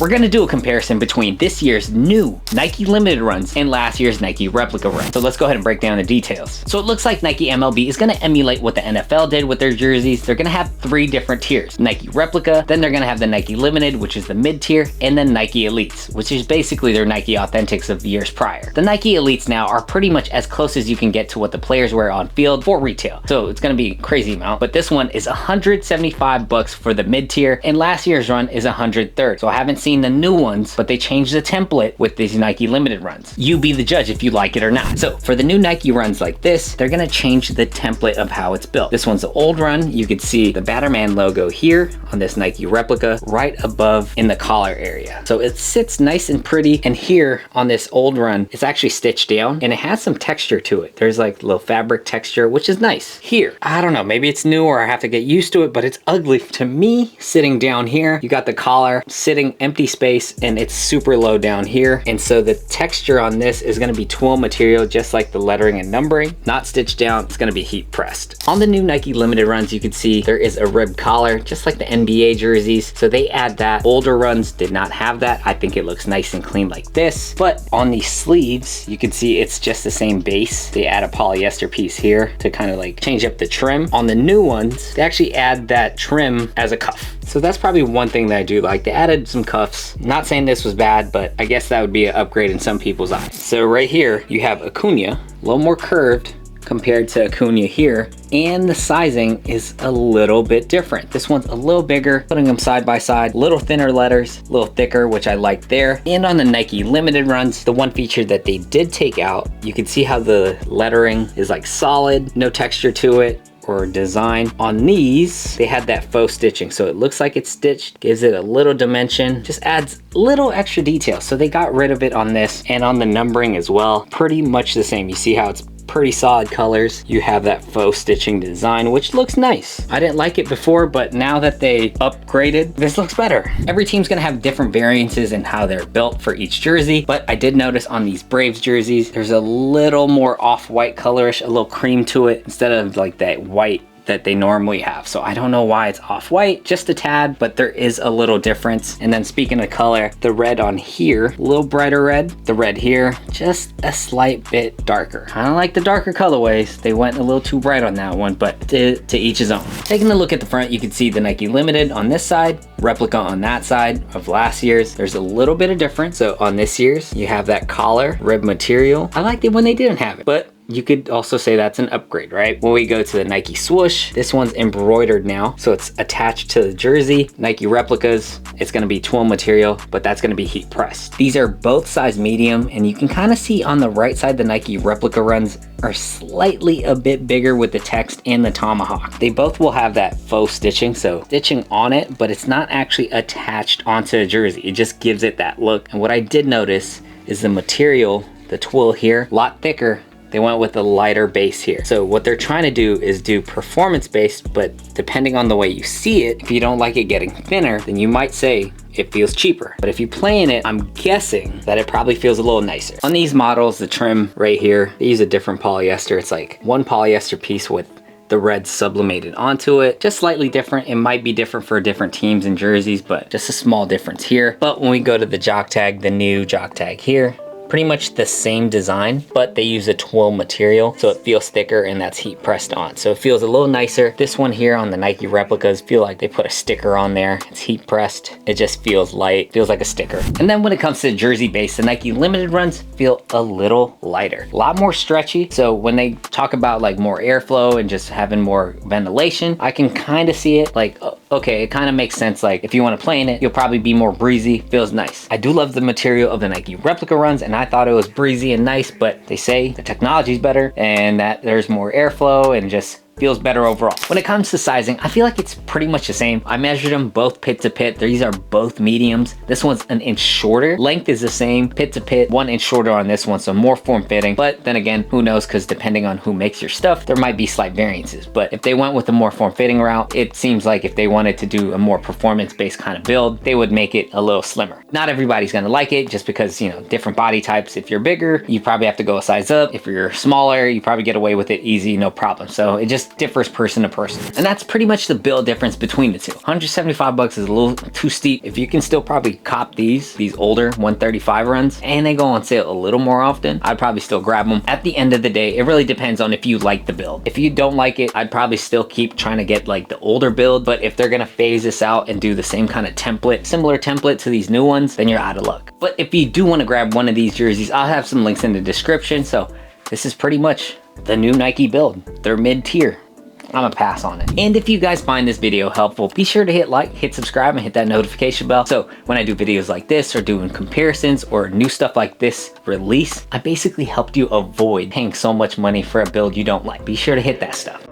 We're gonna do a comparison between this year's new Nike limited runs and last year's Nike replica run. So let's go ahead and break down the details. So it looks like Nike MLB is gonna emulate what the NFL did with their jerseys. They're gonna have 3 different tiers: Nike replica, then they're gonna have the Nike limited, which is the mid tier, and then Nike elites, which is basically their Nike authentics of years prior. The Nike elites now are pretty much as close as you can get to what the players wear on field for retail. So it's gonna be a crazy amount, but this one is $175 for the mid tier, and last year's run is $130. So I haven't seen the new ones, but they changed the template with these Nike limited runs. You be the judge if you like it or not. So for the new Nike runs like this, they're gonna change the template of how it's built. This one's the old run. You could see the Batterman logo here on this Nike replica right above in the collar area. So it sits nice and pretty, and here on this old run, it's actually stitched down and it has some texture to it. There's like a little fabric texture, which is nice. Here, I don't know, maybe it's new or I have to get used to it, but it's ugly to me. Sitting down here, you got the collar sitting empty space and it's super low down here. And so the texture on this is gonna be twill material, just like the lettering and numbering, not stitched down. It's gonna be heat pressed. On the new Nike limited runs, you can see there is a rib collar, just like the NBA jerseys. So they add that. Older runs did not have that. I think it looks nice and clean like this. But on these sleeves, you can see it's just the same base. They add a polyester piece here to kind of like change up the trim. On the new ones, they actually add that trim as a cuff. So that's probably one thing that I do like. They added some cuffs. Not saying this was bad, but I guess that would be an upgrade in some people's eyes. So right here, you have Acuna, a little more curved compared to Acuna here, and the sizing is a little bit different. This one's a little bigger, putting them side by side, a little thinner letters, a little thicker, which I like there. And on the Nike limited runs, the one feature that they did take out, you can see how the lettering is like solid, no texture to it or design. On these, they had that faux stitching, so it looks like it's stitched, gives it a little dimension, just adds little extra detail. So they got rid of it on this, and on the numbering as well, pretty much the same. You see how it's pretty solid colors. You have that faux stitching design, which looks nice. I didn't like it before, but now that they upgraded, this looks better. Every team's gonna have different variances in how they're built for each jersey, but I did notice on these Braves jerseys, there's a little more off-white colorish, a little cream to it, instead of like that white that they normally have. So I don't know why it's off-white, just a tad, but there is a little difference. And then speaking of color, the red on here, a little brighter red. The red here, just a slight bit darker. I don't like the darker colorways. They went a little too bright on that one, but to each his own. Taking a look at the front, you can see the Nike Limited on this side, replica on that side of last year's. There's a little bit of difference. So on this year's, you have that collar, rib material. I liked it when they didn't have it, but you could also say that's an upgrade, right? When we go to the Nike swoosh, this one's embroidered now. So it's attached to the jersey. Nike replicas, it's gonna be twill material, but that's gonna be heat pressed. These are both size medium, and you can kind of see on the right side, the Nike replica runs are slightly a bit bigger with the text and the tomahawk. They both will have that faux stitching, so stitching on it, but it's not actually attached onto the jersey. It just gives it that look. And what I did notice is the material, the twill here, a lot thicker. They went with a lighter base here. So what they're trying to do is do performance based, but depending on the way you see it, if you don't like it getting thinner, then you might say it feels cheaper. But if you play in it, I'm guessing that it probably feels a little nicer. On these models, the trim right here, they use a different polyester. It's like one polyester piece with the red sublimated onto it. Just slightly different. It might be different for different teams and jerseys, but just a small difference here. But when we go to the jock tag, the new jock tag here, pretty much the same design, but they use a twill material, so it feels thicker, and that's heat pressed on. So it feels a little nicer. This one here on the Nike replicas feel like they put a sticker on there. It's heat pressed. It just feels light, feels like a sticker. And then when it comes to jersey base, the Nike limited runs feel a little lighter, a lot more stretchy. So when they talk about like more airflow and just having more ventilation, I can kind of see it like, okay, it kind of makes sense. Like if you want to play in it, you'll probably be more breezy, feels nice. I do love the material of the Nike replica runs, and I thought it was breezy and nice, but they say the technology's better and that there's more airflow and just feels better overall. When it comes to sizing, I feel like it's pretty much the same. I measured them both pit to pit. These are both mediums. This one's an inch shorter. Length is the same, pit to pit, 1 inch shorter on this one, so more form-fitting. But then again, who knows, because depending on who makes your stuff, there might be slight variances. But if they went with a more form-fitting route, it seems like if they wanted to do a more performance-based kind of build, they would make it a little slimmer. Not everybody's gonna like it just because, you know, different body types. If you're bigger, you probably have to go a size up. If you're smaller, you probably get away with it easy, no problem. So it just just differs person to person. And that's pretty much the build difference between the two. 175 bucks is a little too steep. If you can still probably cop these older 135 runs, and they go on sale a little more often, I'd probably still grab them. At the end of the day, it really depends on if you like the build. If you don't like it, I'd probably still keep trying to get like the older build, but if they're gonna phase this out and do the same kind of template, similar template to these new ones, then you're out of luck. But if you do want to grab one of these jerseys, I'll have some links in the description. So this is pretty much the new Nike build. They're mid-tier. I'm gonna pass on it. And if you guys find this video helpful, be sure to hit like, hit subscribe, and hit that notification bell. So when I do videos like this or doing comparisons or new stuff like this release, I basically helped you avoid paying so much money for a build you don't like. Be sure to hit that stuff.